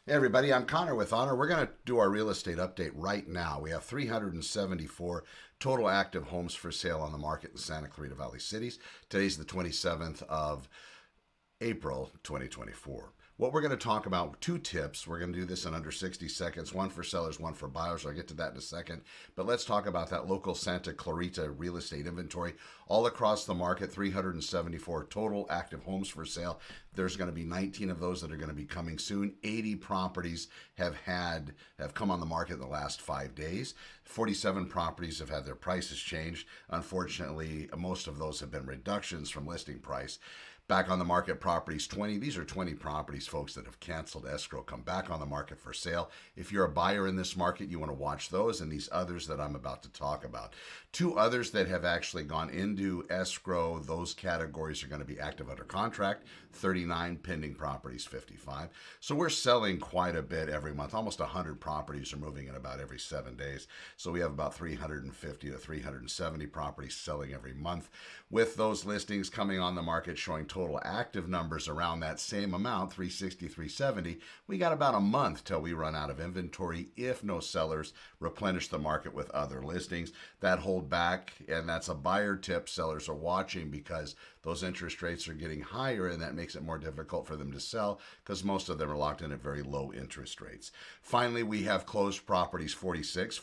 Hey everybody, I'm Connor with Honor. We're going to do our real estate update right now. We have 374 total active homes for sale on the market in Santa Clarita Valley cities. Today's the 27th of April 2024. What we're going to talk about, two tips. We're going to do this in under 60 seconds, one for sellers, one for buyers. I'll get to that in a second. But let's talk about that local Santa Clarita real estate inventory. All across the market, 374 total active homes for sale. There's going to be 19 of those that are going to be coming soon. 80 properties have come on the market in the last 5 days. 47 properties have had their prices changed. Unfortunately, most of those have been reductions from listing price. Back on the market properties, 20. These are 20 properties, folks, that have canceled escrow, come back on the market for sale. If you're a buyer in this market, you want to watch those and these others that I'm about to talk about. Two others that have actually gone into escrow, those categories are going to be active under contract, 39, pending properties, 55. So we're selling quite a bit every month. Almost 100 properties are moving in about every 7 days. So we have about 350 to 370 properties selling every month. With those listings coming on the market showing total active numbers around that same amount, 360, 370, we got about a month till we run out of inventory if no sellers replenish the market with other listings that hold back. And that's a buyer tip. Sellers are watching because those interest rates are getting higher, and that makes it more difficult for them to sell because most of them are locked in at very low interest rates. Finally, we have closed properties, 46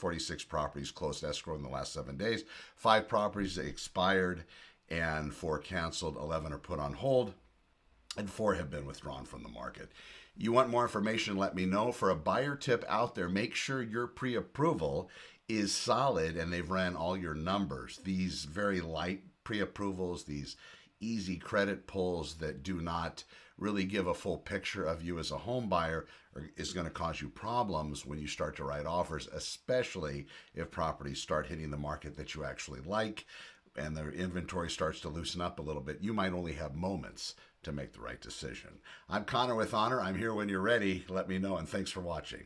properties closed escrow in the last 7 days, 5 properties expired, and 4 canceled, 11 are put on hold, and 4 have been withdrawn from the market. You want more information, let me know. For a buyer tip out there, make sure your pre-approval is solid and they've ran all your numbers. These very light pre-approvals, these easy credit pulls that do not really give a full picture of you as a home buyer is going to cause you problems when you start to write offers, especially if properties start hitting the market that you actually like and their inventory starts to loosen up a little bit. You might only have moments to make the right decision. I'm Connor with Honor. I'm here when you're ready. Let me know, and thanks for watching.